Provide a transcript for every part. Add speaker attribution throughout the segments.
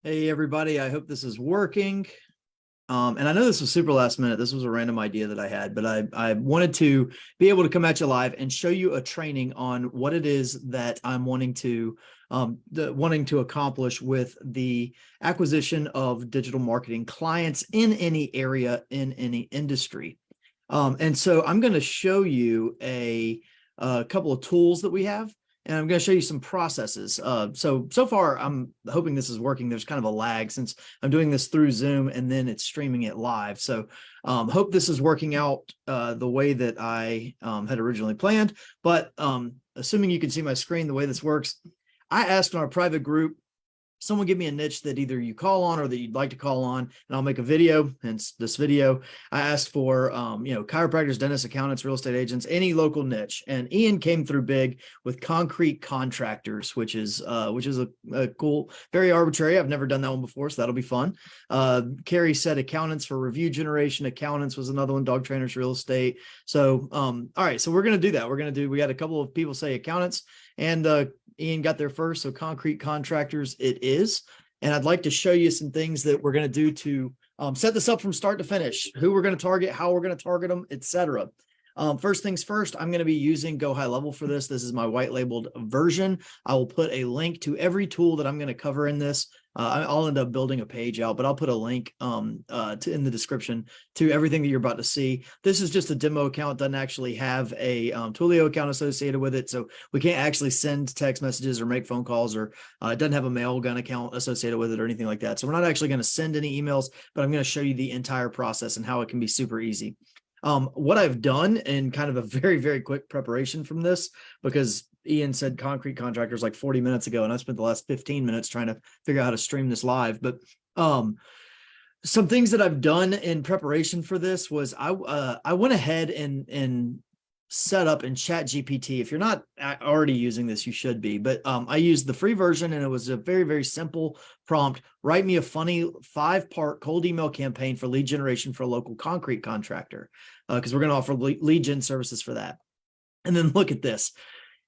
Speaker 1: Hey everybody, I hope this is working. And I know this was super last minute. This was a random idea that I had, but I wanted to be able to come at you live and show you a training on what it is that I'm wanting to accomplish with the acquisition of digital marketing clients in any area, in any industry. And so I'm going to show you a couple of tools that we have, and I'm going to show you some processes. So far, I'm hoping this is working. There's kind of a lag since I'm doing this through Zoom and then it's streaming it live. So hope this is working out the way that I had originally planned. But assuming you can see my screen, the way this works, I asked in our private group, someone give me a niche that either you call on or that you'd like to call on, and I'll make a video. Hence this video. I asked for chiropractors, dentists, accountants, real estate agents, any local niche, and Ian came through big with concrete contractors, which is a cool, very arbitrary. I've never done that one before, so that'll be fun. Carrie said accountants for review generation. Accountants was another one. Dog trainers, real estate. So all right, so we're gonna do that. We had a couple of people say accountants, and Ian got there first, so concrete contractors it is. And I'd like to show you some things that we're going to do to set this up from start to finish, who we're going to target, how we're going to target them, etc. First things first, I'm going to be using Go High Level for this. This is my white labeled version. I will put a link to every tool that I'm going to cover in this. I'll end up building a page out, but I'll put a link in the description to everything that you're about to see. This is just a demo account. Doesn't actually have a Twilio account associated with it, so we can't actually send text messages or make phone calls, or it doesn't have a Mailgun account associated with it or anything like that. So we're not actually going to send any emails, but I'm going to show you the entire process and how it can be super easy. What I've done in kind of a very, very quick preparation from this, because Ian said concrete contractors like 40 minutes ago, and I spent the last 15 minutes trying to figure out how to stream this live. But some things that I've done in preparation for this was I went ahead and set up in ChatGPT. If you're not already using this, you should be. But I used the free version, and it was a very, very simple prompt. Write me a funny 5-part cold email campaign for lead generation for a local concrete contractor, because we're going to offer lead gen services for that. And then look at this.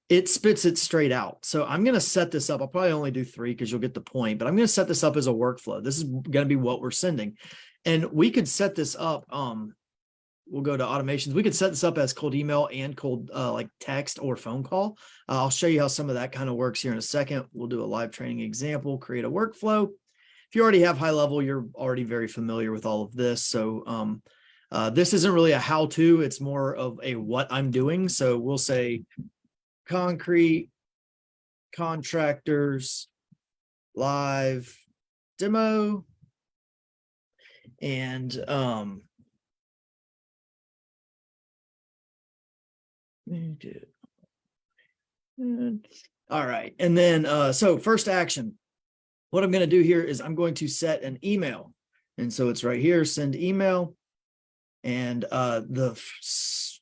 Speaker 1: It spits it straight out. So I'm going to set this up. I'll probably only do 3 because you'll get the point, but I'm going to set this up as a workflow. This is going to be what we're sending. And we could set this up. We'll go to automations. We could set this up as cold email and cold like text or phone call. I'll show you how some of that kind of works here in a second. We'll do a live training example, create a workflow. If you already have high level, you're already very familiar with all of this. So this isn't really a how-to. It's more of a what I'm doing. So we'll say concrete contractors live demo, and all right. And then so first action, what I'm going to do here is I'm going to set an email, and so it's right here, send email, and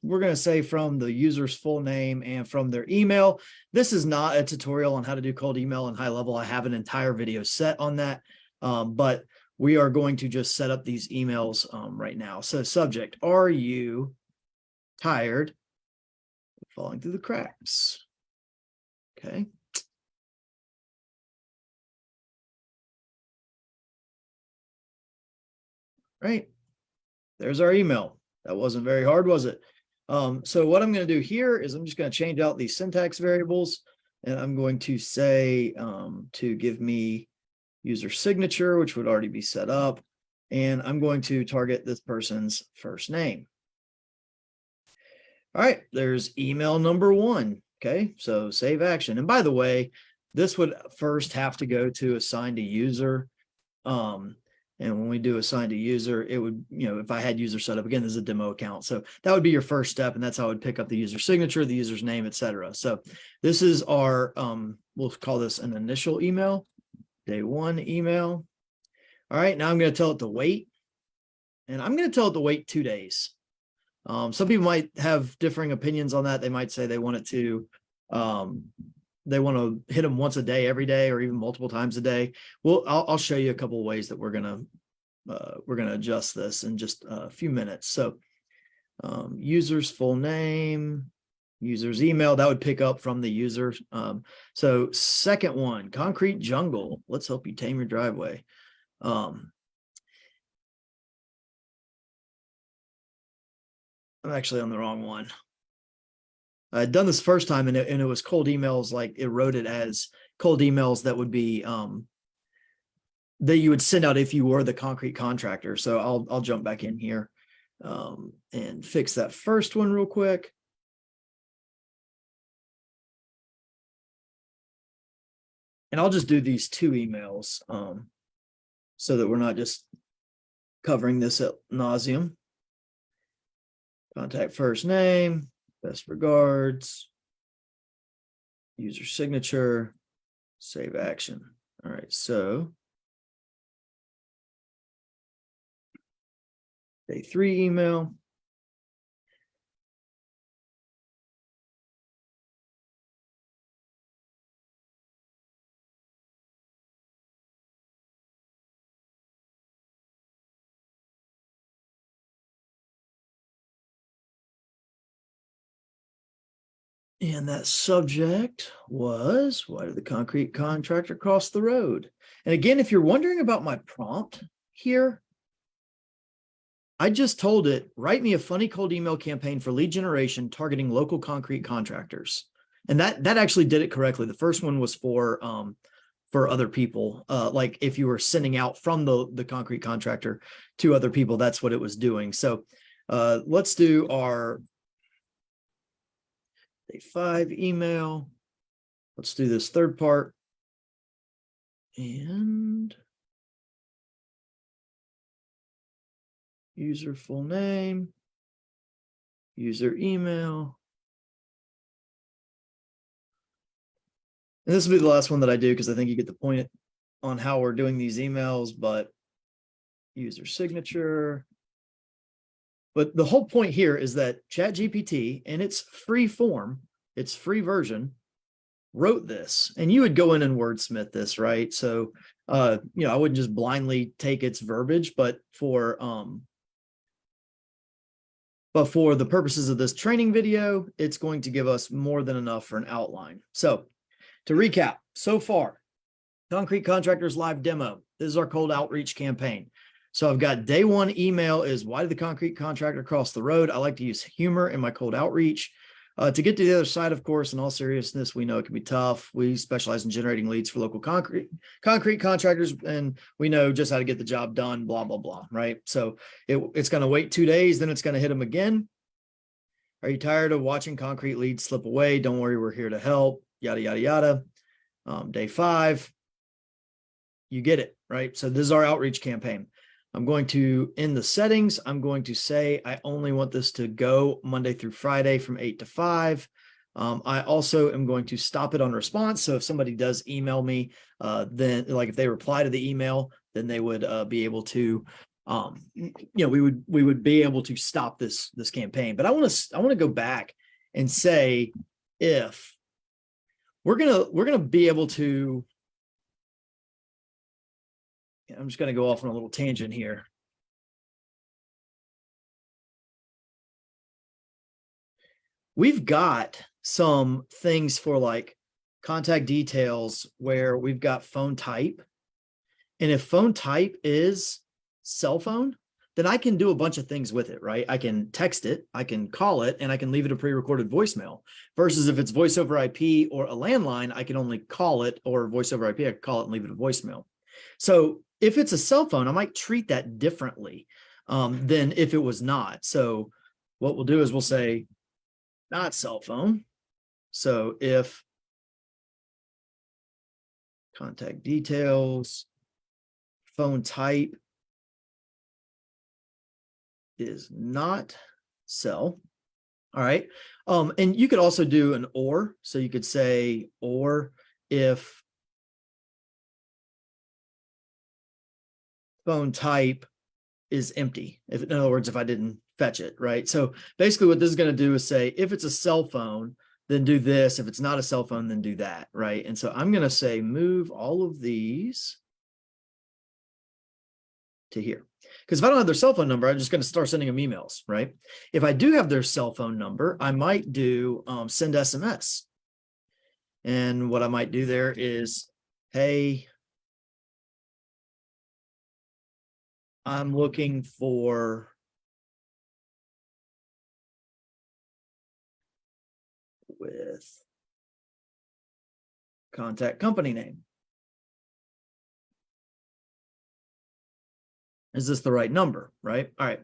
Speaker 1: we're going to say from the user's full name and from their email. This is not a tutorial on how to do cold email and high level. I have an entire video set on that, but we are going to just set up these emails right now. So subject, are you tired of falling through the cracks? Okay. Right. There's our email. That wasn't very hard, was it? So what I'm going to do here is I'm just going to change out these syntax variables, and I'm going to say to give me user signature, which would already be set up, and I'm going to target this person's first name. All right, there's email number 1. Okay, so save action. And by the way, this would first have to go to assign to user. And when we do assign to user, it would, if I had user set up, again, this is a demo account. So that would be your first step. And that's how I would pick up the user signature, the user's name, etc. So this is our, we'll call this an initial email, day 1 email. All right, now I'm going to tell it to wait. And I'm going to tell it to wait 2 days. Some people might have differing opinions on that. They might say they want it to, they want to hit them once a day, every day, or even multiple times a day. Well, I'll show you a couple of ways that we're gonna adjust this in just a few minutes. So, user's full name, User's email, that would pick up from the user. So second one, concrete jungle. Let's help you tame your driveway. I'm actually on the wrong one. I'd done this first time and it was cold emails, like it wrote it as cold emails that would be that you would send out if you were the concrete contractor. So I'll jump back in here and fix that first one real quick. And I'll just do these two emails so that we're not just covering this ad nauseum. Contact first name, best regards, user signature, save action. All right, so day 3 email. And that subject was, why did the concrete contractor cross the road? And again, if you're wondering about my prompt here, I just told it, write me a funny cold email campaign for lead generation targeting local concrete contractors. And that actually did it correctly. The first one was for other people. Like if you were sending out from the concrete contractor to other people, that's what it was doing. So let's do our day 5 email. Let's do this third part. And user full name, user email. And this will be the last one that I do because I think you get the point on how we're doing these emails, but user signature. But the whole point here is that ChatGPT, in its free form, its free version, wrote this, and you would go in and wordsmith this, right? So, I wouldn't just blindly take its verbiage, but for the purposes of this training video, it's going to give us more than enough for an outline. So to recap, so far, Concrete Contractors Live Demo, this is our cold outreach campaign. So I've got day 1 email is, why did the concrete contractor cross the road? I like to use humor in my cold outreach. To get to the other side, of course, in all seriousness, we know it can be tough. We specialize in generating leads for local concrete contractors, and we know just how to get the job done, blah, blah, blah, right? So it's going to wait 2 days, then it's going to hit them again. Are you tired of watching concrete leads slip away? Don't worry, we're here to help, yada, yada, yada. Day 5, you get it, right? So this is our outreach campaign. I'm going to, in the settings, I'm going to say I only want this to go Monday through Friday from 8 to 5. I also am going to stop it on response. So if somebody does email me, then like if they reply to the email, then they would be able to, we would be able to stop this campaign. But I want to go back and say, if we're gonna be able to. I'm just going to go off on a little tangent here. We've got some things for like contact details where we've got phone type. And if phone type is cell phone, then I can do a bunch of things with it, right? I can text it, I can call it, and I can leave it a pre-recorded voicemail. Versus if it's voice over IP or a landline, I can only call it, or voice over IP, I can call it and leave it a voicemail. So if it's a cell phone, I might treat that differently than if it was not. So what we'll do is we'll say not cell phone. So if contact details, phone type is not cell. All right. And you could also do an or. So you could say, or if phone type is empty, if in other words, if I didn't fetch it, right? So basically what this is going to do is say, if it's a cell phone, then do this. If it's not a cell phone, then do that, right? And so I'm going to say, move all of these to here. Because if I don't have their cell phone number, I'm just going to start sending them emails, right? If I do have their cell phone number, I might do send SMS. And what I might do there is, hey, I'm looking for with contact company name. Is this the right number, right? All right.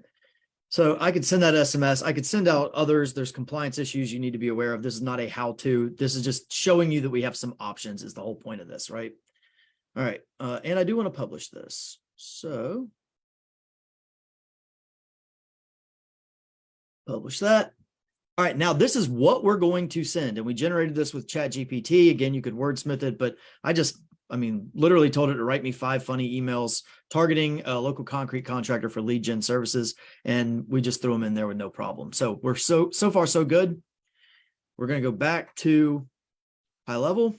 Speaker 1: So I could send that SMS. I could send out others. There's compliance issues you need to be aware of. This is not a how-to. This is just showing you that we have some options is the whole point of this, right? All right. And I do want to publish this. So publish that. All right, now this is what we're going to send. And we generated this with ChatGPT. Again, you could wordsmith it, but I mean, literally told it to write me 5 funny emails targeting a local concrete contractor for lead gen services. And we just threw them in there with no problem. So we're so far, so good. We're going to go back to high level.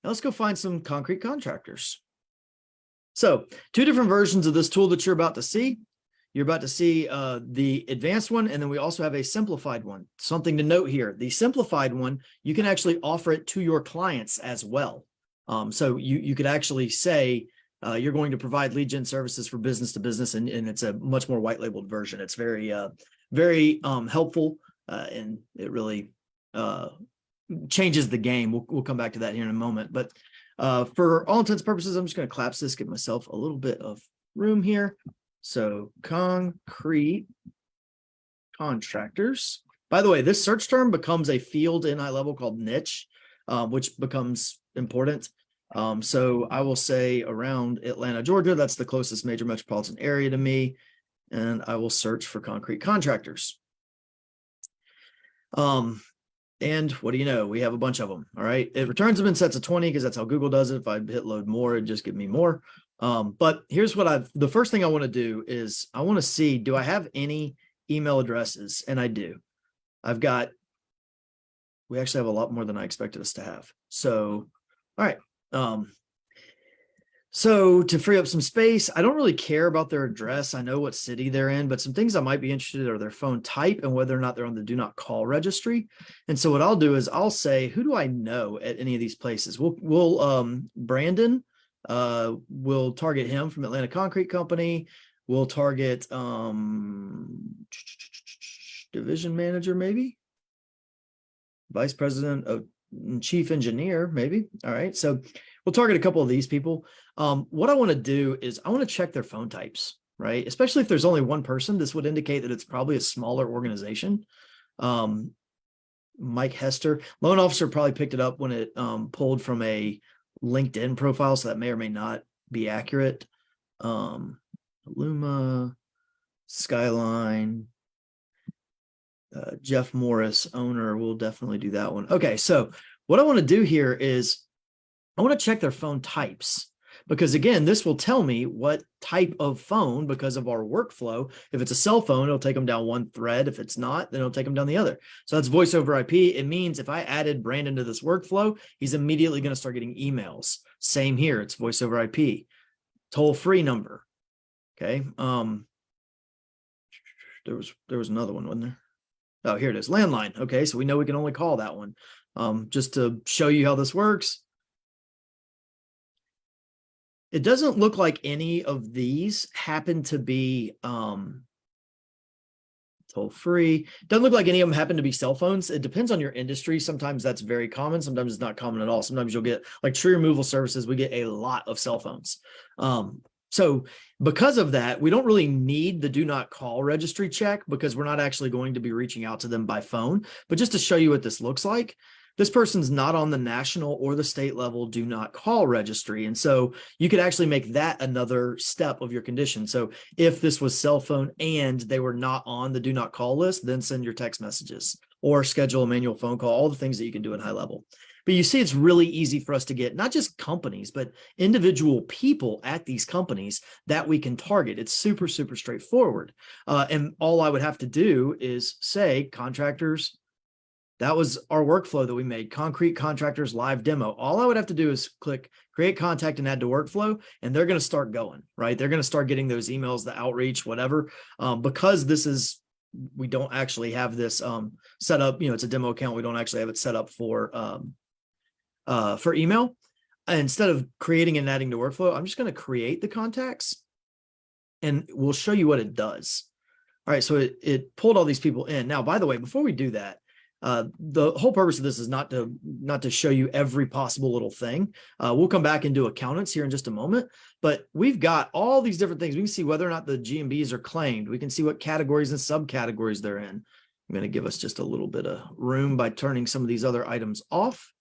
Speaker 1: Now let's go find some concrete contractors. So 2 different versions of this tool that you're about to see. You're about to see the advanced one, and then we also have a simplified one. Something to note here, the simplified one, you can actually offer it to your clients as well. So you could actually say you're going to provide lead gen services for business to business, and it's a much more white labeled version. It's very helpful, and it really changes the game. We'll come back to that here in a moment. But for all intents and purposes, I'm just going to collapse this, give myself a little bit of room here. So concrete contractors. By the way, this search term becomes a field in high level called niche, which becomes important. So I will say around Atlanta, Georgia, that's the closest major metropolitan area to me. And I will search for concrete contractors. And what do you know? We have a bunch of them. All right. It returns them in sets of 20 because that's how Google does it. If I hit load more, it'd just give me more. But here's what the first thing I want to do is I want to see, do I have any email addresses? And I do. We actually have a lot more than I expected us to have. So, all right. So to free up some space, I don't really care about their address. I know what city they're in, but some things I might be interested in are their phone type and whether or not they're on the do not call registry. And so what I'll do is I'll say, who do I know at any of these places? Brandon, we'll target him from Atlanta Concrete Company. We'll target division manager, maybe vice president of chief engineer, maybe. All right. So we'll target a couple of these people. What I want to do is I want to check their phone types, right? Especially if there's only one person, this would indicate that it's probably a smaller organization. Mike Hester, loan officer, probably picked it up when it pulled from a LinkedIn profile, so that may or may not be accurate. Luma, Skyline, Jeff Morris, owner, we'll definitely do that one. Okay, so what I want to do here is I want to check their phone types, because again, this will tell me what type of phone because of our workflow. If it's a cell phone, it'll take them down one thread. If it's not, then it'll take them down the other. So that's voice over IP. It means if I added Brandon to this workflow, he's immediately going to start getting emails. Same here. It's voice over IP, toll-free number. Okay. There was another one, wasn't there? Oh, here it is. Landline. Okay. So we know we can only call that one. Just to show you how this works. It doesn't look like any of these happen to be toll-free. Doesn't look like any of them happen to be cell phones. It depends on your industry. Sometimes that's very common. Sometimes it's not common at all. Sometimes you'll get like tree removal services. We get a lot of cell phones. So because of that, we don't really need the do not call registry check because we're not actually going to be reaching out to them by phone. But just to show you what this looks like, this person's not on the national or the state level do not call registry. And so you could actually make that another step of your condition. So if this was cell phone and they were not on the do not call list, then send your text messages or schedule a manual phone call, all the things that you can do in high level. But you see, it's really easy for us to get not just companies, but individual people at these companies that we can target. It's super, super straightforward. And all I would have to do is say contractors That was our workflow that we made, Concrete Contractors Live Demo. All I would have to do is click create contact and add to workflow, and they're going to start going, right? They're going to start getting those emails, the outreach, whatever. Because this is, we don't actually have this set up, it's a demo account. We don't actually have it set up for email. Instead of creating and adding to workflow, I'm just going to create the contacts and we'll show you what it does. All right, so it pulled all these people in. Now, by the way, before we do that, the whole purpose of this is not to show you every possible little thing. We'll come back and do accountants here in just a moment, but we've got all these different things. We can see whether or not the GMBs are claimed. We can see what categories and subcategories they're in. I'm going to give us just a little bit of room by turning some of these other items off.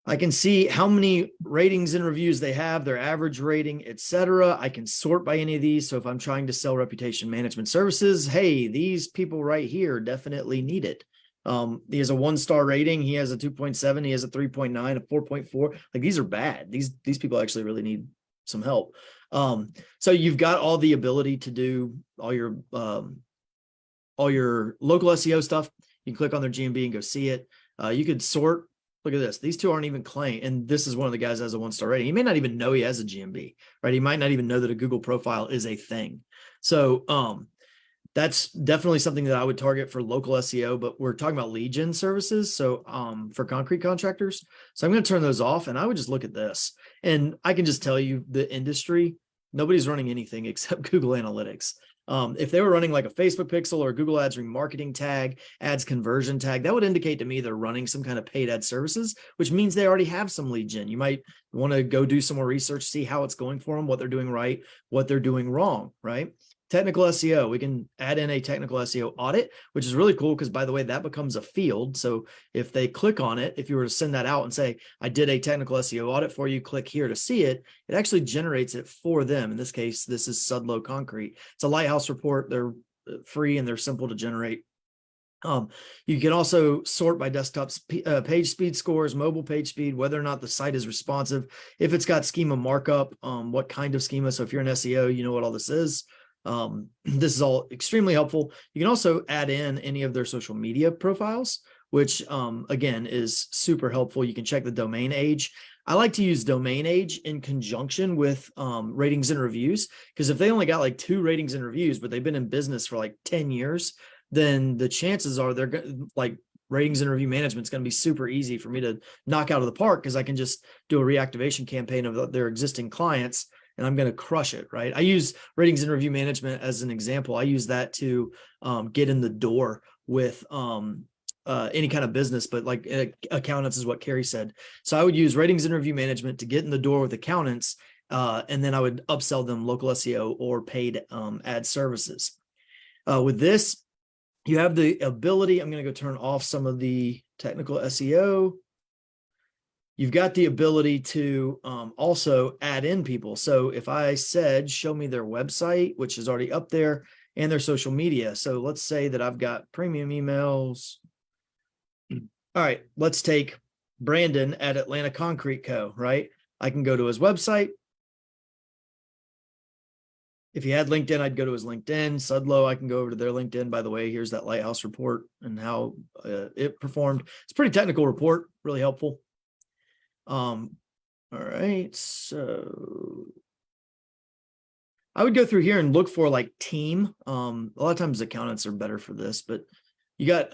Speaker 1: I can see how many ratings and reviews they have, their average rating, etc. I can sort by any of these. So if I'm trying to sell reputation management services, hey, these people right here definitely need it. He has a 1-star rating. He has a 2.7. He has a 3.9, a 4.4. Like, these are bad. These people actually really need some help. So you've got all the ability to do all your local SEO stuff. You can click on their GMB and go see it. You could sort. Look at this. These two aren't even claimed. And this is one of the guys that has a 1-star rating. He may not even know he has a GMB, right? He might not even know that a Google profile is a thing. So that's definitely something that I would target for local SEO, but we're talking about lead gen services. So for concrete contractors. So I'm going to turn those off and I would just look at this. And I can just tell you the industry, nobody's running anything except Google Analytics. If they were running like a Facebook pixel or a Google Ads remarketing tag, ads conversion tag, that would indicate to me they're running some kind of paid ad services, which means they already have some lead gen. You might want to go do some more research, see how it's going for them, what they're doing right, what they're doing wrong, right? Technical SEO, we can add in a technical SEO audit, which is really cool because, by the way, that becomes a field. So if they click on it, if you were to send that out and say, I did a technical SEO audit for you, click here to see it, it actually generates it for them. In this case, this is Sudlow Concrete. It's a Lighthouse report. They're free and they're simple to generate. You can also sort by desktop page speed scores, mobile page speed, whether or not the site is responsive, if it's got schema markup, what kind of schema. So if you're an SEO, you know what all this is. This is all extremely helpful. You can also add in any of their social media profiles, which again is super helpful. You can check the domain age. I like to use domain age in conjunction with ratings and reviews, because if they only got like 2 ratings and reviews, but they've been in business for like 10 years, then the chances are they're like ratings and review management is going to be super easy for me to knock out of the park, because I can just do a reactivation campaign of their existing clients and I'm going to crush it, right? I use ratings and review management as an example. I use that to get in the door with any kind of business, but like accountants is what Carrie said. So I would use ratings and review management to get in the door with accountants, and then I would upsell them local SEO or paid ad services. With this, you have the ability, I'm going to go turn off some of the technical SEO. You've got the ability to also add in people. So if I said, show me their website, which is already up there, and their social media. So let's say that I've got premium emails. All right, let's take Brandon at Atlanta Concrete Co., right? I can go to his website. If he had LinkedIn, I'd go to his LinkedIn. Sudlow, I can go over to their LinkedIn. By the way, here's that Lighthouse report and how it performed. It's a pretty technical report, really helpful. All right, so I would go through here and look for like team. A lot of times accountants are better for this, but you got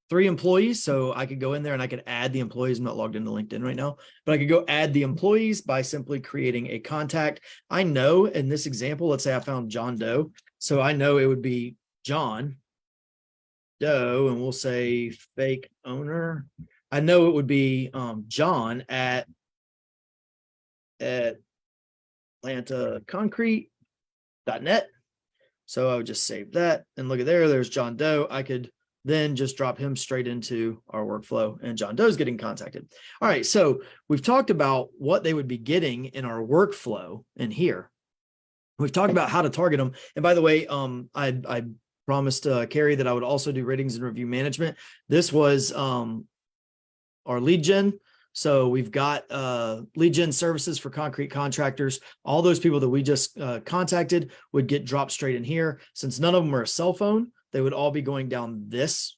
Speaker 1: 3 employees. So I could go in there and I could add the employees. I'm not logged into LinkedIn right now, but I could go add the employees by simply creating a contact. I know in this example, let's say I found John Doe. So I know it would be John Doe, and we'll say fake owner. I know it would be John at AtlantaConcrete.net. So I would just save that and look at there's John Doe. I could then just drop him straight into our workflow and John Doe's getting contacted. All right, so we've talked about what they would be getting in our workflow in here. We've talked about how to target them. And by the way, I promised Carrie that I would also do ratings and review management. This was our lead gen. So we've got lead gen services for concrete contractors. All those people that we just contacted would get dropped straight in here. Since none of them are a cell phone, they would all be going down this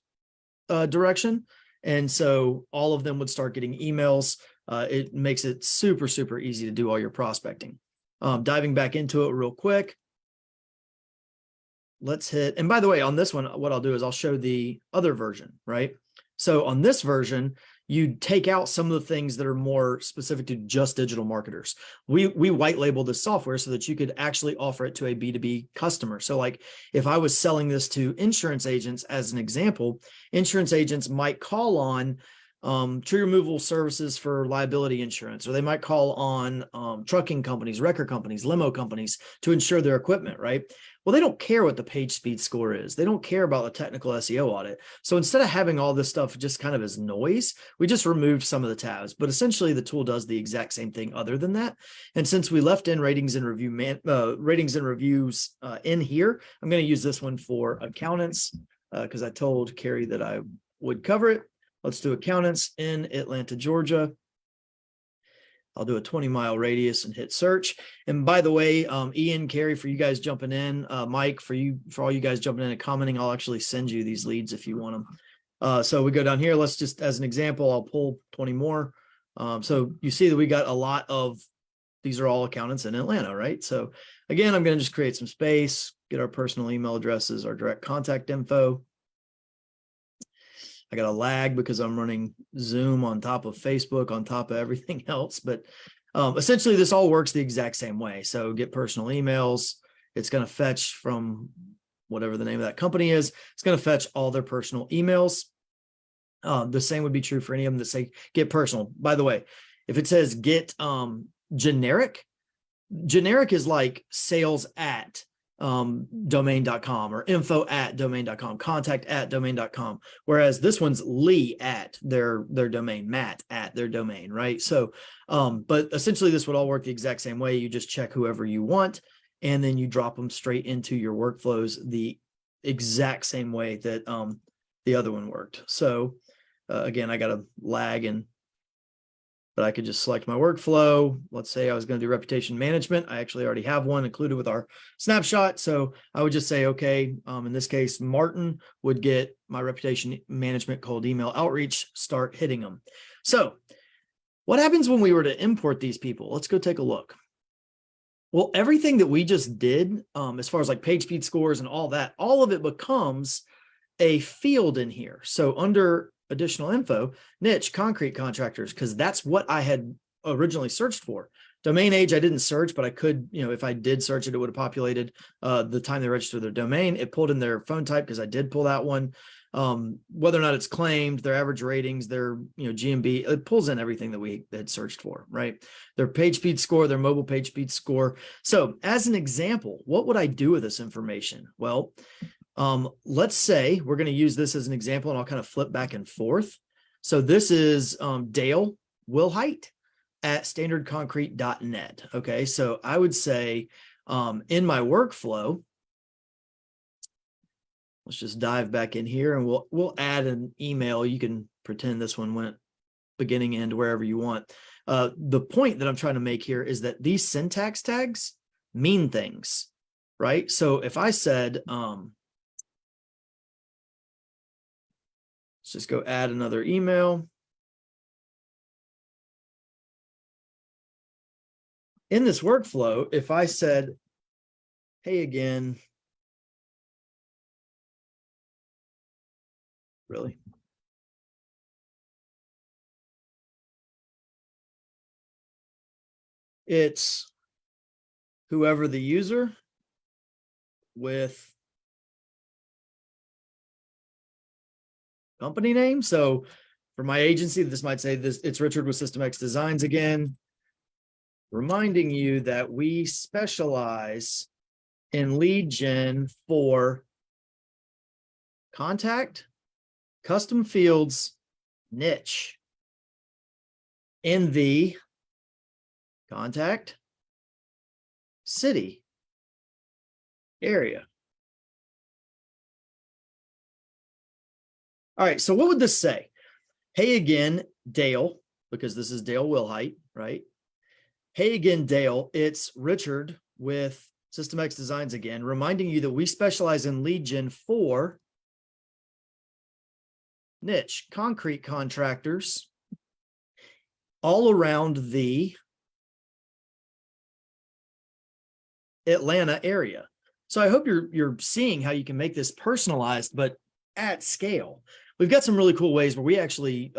Speaker 1: direction. And so all of them would start getting emails. It makes it super, super easy to do all your prospecting. Diving back into it real quick. Let's hit, and by the way, on this one, what I'll do is I'll show the other version, right? So on this version, you take out some of the things that are more specific to just digital marketers. We white label this software so that you could actually offer it to a B2B customer. So like if I was selling this to insurance agents, as an example, insurance agents might call on tree removal services for liability insurance, or they might call on trucking companies, wrecker companies, limo companies to insure their equipment, right? Well, they don't care what the page speed score is. They don't care about the technical SEO audit. So instead of having all this stuff just kind of as noise, we just removed some of the tabs. But essentially, the tool does the exact same thing other than that. And since we left in ratings and reviews in here, I'm going to use this one for accountants because I told Carrie that I would cover it. Let's do accountants in Atlanta, Georgia. I'll do a 20-mile radius and hit search. And by the way, Ian, Carrie, for you guys jumping in, Mike, for all you guys jumping in and commenting, I'll actually send you these leads if you want them. So we go down here. Let's just, as an example, I'll pull 20 more. So you see that we got a lot of, these are all accountants in Atlanta, right? So again, I'm going to just create some space, get our personal email addresses, our direct contact info. I got a lag because I'm running Zoom on top of Facebook, on top of everything else. But essentially, this all works the exact same way. So get personal emails. It's going to fetch from whatever the name of that company is. It's going to fetch all their personal emails. The same would be true for any of them that say get personal. By the way, if it says get generic is like sales at domain.com or info at domain.com, contact at domain.com. Whereas this one's Lee at their domain, Matt at their domain, right? So, but essentially this would all work the exact same way. You just check whoever you want, and then you drop them straight into your workflows the exact same way that the other one worked. So again, I got a lag but I could just select my workflow. Let's say I was going to do reputation management. I actually already have one included with our snapshot. So I would just say, okay, in this case, Martin would get my reputation management cold email outreach, start hitting them. So what happens when we were to import these people? Let's go take a look. Well, everything that we just did, as far as like page speed scores and all that, all of it becomes a field in here. So under additional info, niche, concrete contractors, because that's what I had originally searched for. Domain age, I didn't search, but I could, if I did search it, it would have populated the time they registered their domain. It pulled in their phone type because I did pull that one. Whether or not it's claimed, their average ratings, their GMB, it pulls in everything that we had searched for, right? Their page speed score, their mobile page speed score. So as an example, what would I do with this information? Well, let's say we're going to use this as an example, and I'll kind of flip back and forth. So this is Dale Wilhite at standardconcrete.net. Okay, so I would say in my workflow, let's just dive back in here, and we'll add an email. You can pretend this one went beginning, end, wherever you want. The point that I'm trying to make here is that these syntax tags mean things, right? So if I said, let's just go add another email. In this workflow, if I said, hey again, really? It's whoever the user with company name. So for my agency, this might say this, it's Richard with System X Designs again, reminding you that we specialize in lead gen for contact, custom fields, niche in the contact, city, area. All right, so what would this say? Hey again, Dale, because this is Dale Wilhite, right? Hey again, Dale, it's Richard with System X Designs again, reminding you that we specialize in lead gen for niche concrete contractors all around the Atlanta area. So I hope you're seeing how you can make this personalized, but at scale. We've got some really cool ways where we actually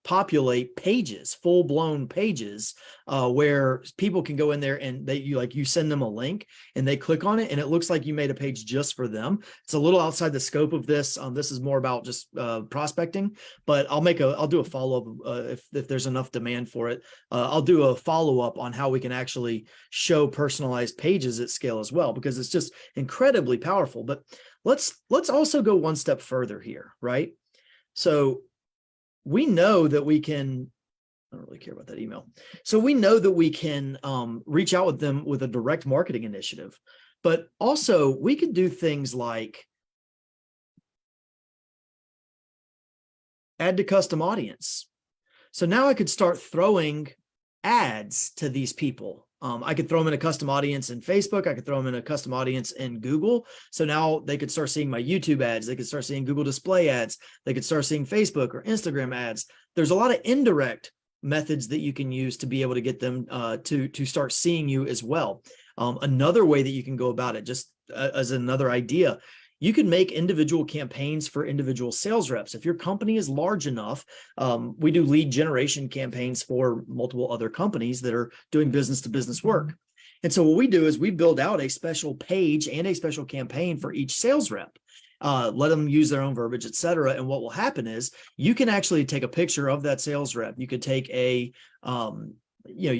Speaker 1: populate pages, full-blown pages, where people can go in there and you send them a link and they click on it and it looks like you made a page just for them. It's a little outside the scope of this. This is more about just prospecting, but I'll do a follow-up if there's enough demand for it. I'll do a follow-up on how we can actually show personalized pages at scale as well, because it's just incredibly powerful. But let's also go one step further here, right? So we know that we can, I don't really care about that email. So we know that we can reach out with them with a direct marketing initiative, but also we could do things like add to custom audience. So now I could start throwing ads to these people. I could throw them in a custom audience in Facebook. I could throw them in a custom audience in Google. So now they could start seeing my YouTube ads. They could start seeing Google display ads. They could start seeing Facebook or Instagram ads. There's a lot of indirect methods that you can use to be able to get them to start seeing you as well. Another way that you can go about it, just as another idea, you can make individual campaigns for individual sales reps. If your company is large enough, we do lead generation campaigns for multiple other companies that are doing business to business work. And so what we do is we build out a special page and a special campaign for each sales rep. Let them use their own verbiage, et cetera. And what will happen is you can actually take a picture of that sales rep. You could take you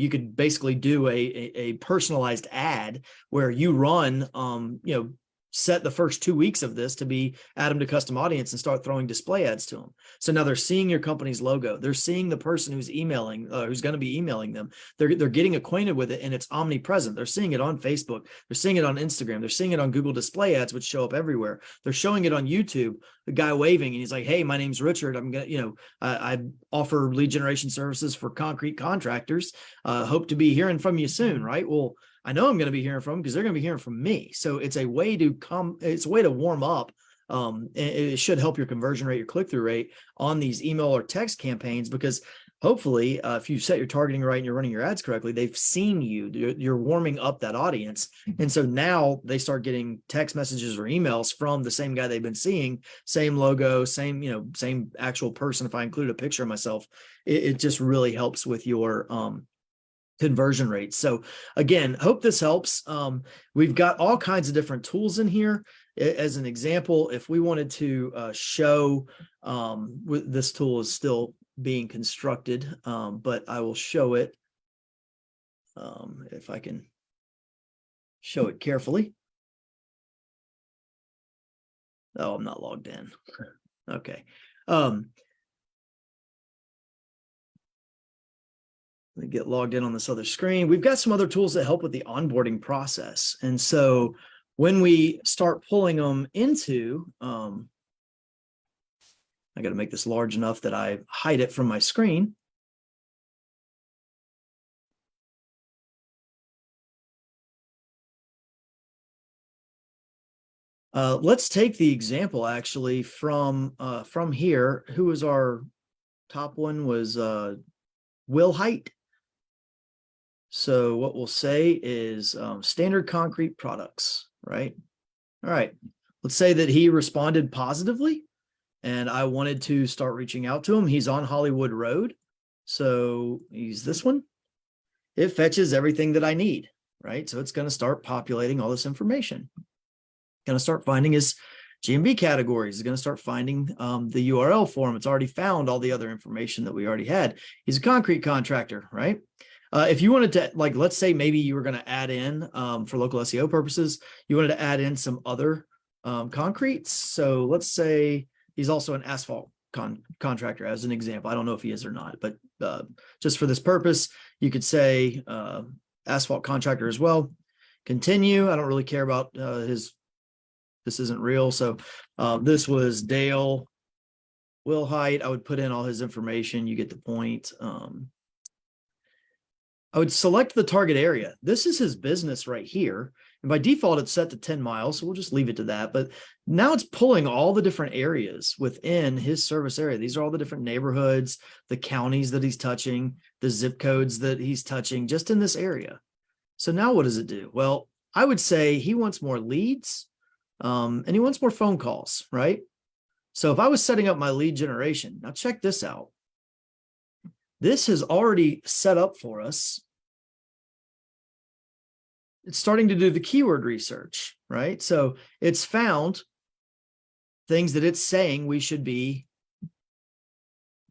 Speaker 1: could basically do a personalized ad where you run, set the first 2 weeks of this to be add them to custom audience and start throwing display ads to them. So now they're seeing your company's logo. They're seeing the person who's emailing, who's going to be emailing them. They're getting acquainted with it and it's omnipresent. They're seeing it on Facebook. They're seeing it on Instagram. They're seeing it on Google display ads, which show up everywhere. They're showing it on YouTube, the guy waving and he's like, hey, my name's Richard. I'm going to, I offer lead generation services for concrete contractors. Hope to be hearing from you soon. Right. Well, I know I'm going to be hearing from them because they're going to be hearing from me. So it's a way to warm up. It should help your conversion rate, your click-through rate on these email or text campaigns, because hopefully if you set your targeting right and you're running your ads correctly, they've seen you, you're warming up that audience. And so now they start getting text messages or emails from the same guy they've been seeing, same logo, same actual person. If I include a picture of myself, it just really helps with your, conversion rates. So again, hope this helps. We've got all kinds of different tools in here. As an example, if we wanted to show, this tool is still being constructed, but I will show it if I can show it carefully. Oh, I'm not logged in. Okay. Let me get logged in on this other screen. We've got some other tools that help with the onboarding process. And so when we start pulling them into, I got to make this large enough that I hide it from my screen. Let's take the example actually from here. Who was our top one? Was Will Height. So what we'll say is standard concrete products, right? All right. Let's say that he responded positively and I wanted to start reaching out to him. He's on Hollywood Road. So he's this one. It fetches everything that I need, right? So it's going to start populating all this information. Going to start finding his GMB categories. It's going to start finding the URL for him. It's already found all the other information that we already had. He's a concrete contractor, right? If you wanted to, like, let's say maybe you were going to add in for local SEO purposes, you wanted to add in some other concretes. So let's say he's also an asphalt contractor as an example. I don't know if he is or not, but just for this purpose, you could say asphalt contractor as well. Continue. I don't really care about this isn't real. So this was Dale Will Height. I would put in all his information. You get the point. I would select the target area. This is his business right here. And by default, it's set to 10 miles. So we'll just leave it to that. But now it's pulling all the different areas within his service area. These are all the different neighborhoods, the counties that he's touching, the zip codes that he's touching just in this area. So now what does it do? Well, I would say he wants more leads and he wants more phone calls, right? So if I was setting up my lead generation, now check this out. This is already set up for us. It's starting to do the keyword research, right? So it's found things that it's saying we should be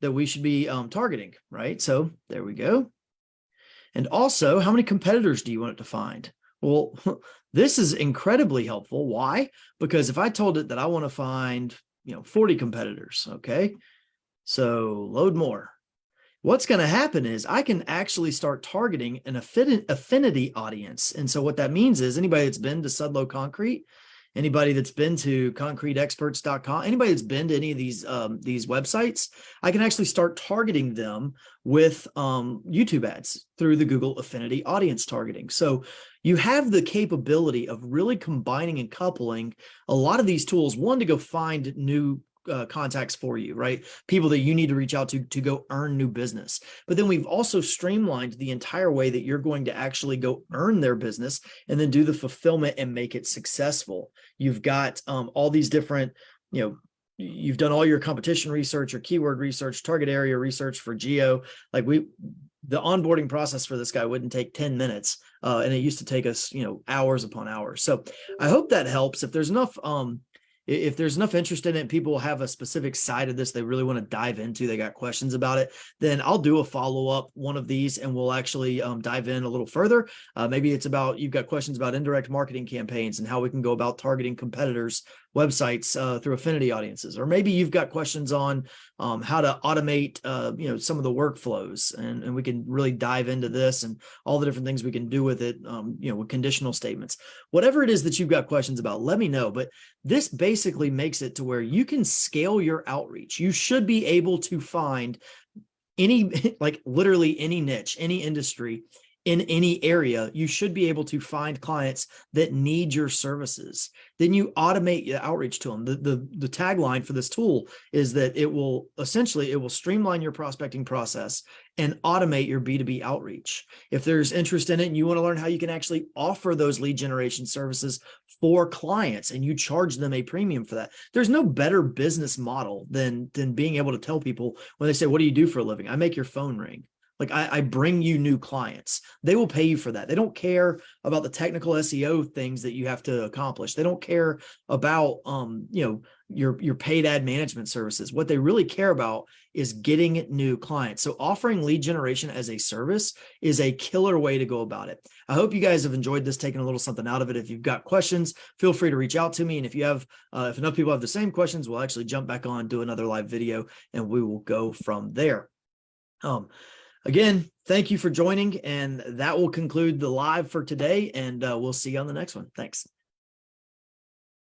Speaker 1: targeting, right? So there we go. And also, how many competitors do you want it to find? Well, this is incredibly helpful. Why? Because if I told it that I want to find, 40 competitors, okay? So load more. What's going to happen is I can actually start targeting an affinity audience. And so what that means is anybody that's been to Sudlow Concrete, anybody that's been to concreteexperts.com, anybody that's been to any of these websites, I can actually start targeting them with YouTube ads through the Google Affinity Audience Targeting. So you have the capability of really combining and coupling a lot of these tools, one, to go find new contacts for you, right? People that you need to reach out to go earn new business. But then we've also streamlined the entire way that you're going to actually go earn their business and then do the fulfillment and make it successful. You've got all these different, you've done all your competition research, your keyword research, target area research for geo. Like the onboarding process for this guy wouldn't take 10 minutes. And it used to take us, hours upon hours. So I hope that helps. If there's enough, interest in it, people have a specific side of this they really want to dive into, they got questions about it, then I'll do a follow-up one of these and we'll actually dive in a little further. Maybe it's about, you've got questions about indirect marketing campaigns and how we can go about targeting competitors' websites through affinity audiences. Or maybe you've got questions on how to automate, some of the workflows, and we can really dive into this and all the different things we can do with it, with conditional statements. Whatever it is that you've got questions about, let me know. But this basically makes it to where you can scale your outreach. You should be able to find any, like literally any niche, any industry, in any area. You should be able to find clients that need your services. Then you automate your outreach to them. The tagline for this tool is that it will streamline your prospecting process and automate your B2B outreach. If there's interest in it and you want to learn how you can actually offer those lead generation services for clients and you charge them a premium for that, there's no better business model than being able to tell people when they say, what do you do for a living? I make your phone ring. Like I bring you new clients. They will pay you for that. They don't care about the technical SEO things that you have to accomplish. They don't care about, your paid ad management services. What they really care about is getting new clients. So offering lead generation as a service is a killer way to go about it. I hope you guys have enjoyed this, taking a little something out of it. If you've got questions, feel free to reach out to me. And if you have, if enough people have the same questions, we'll actually jump back on, do another live video, and we will go from there. Again, thank you for joining, and that will conclude the live for today, and we'll see you on the next one. Thanks.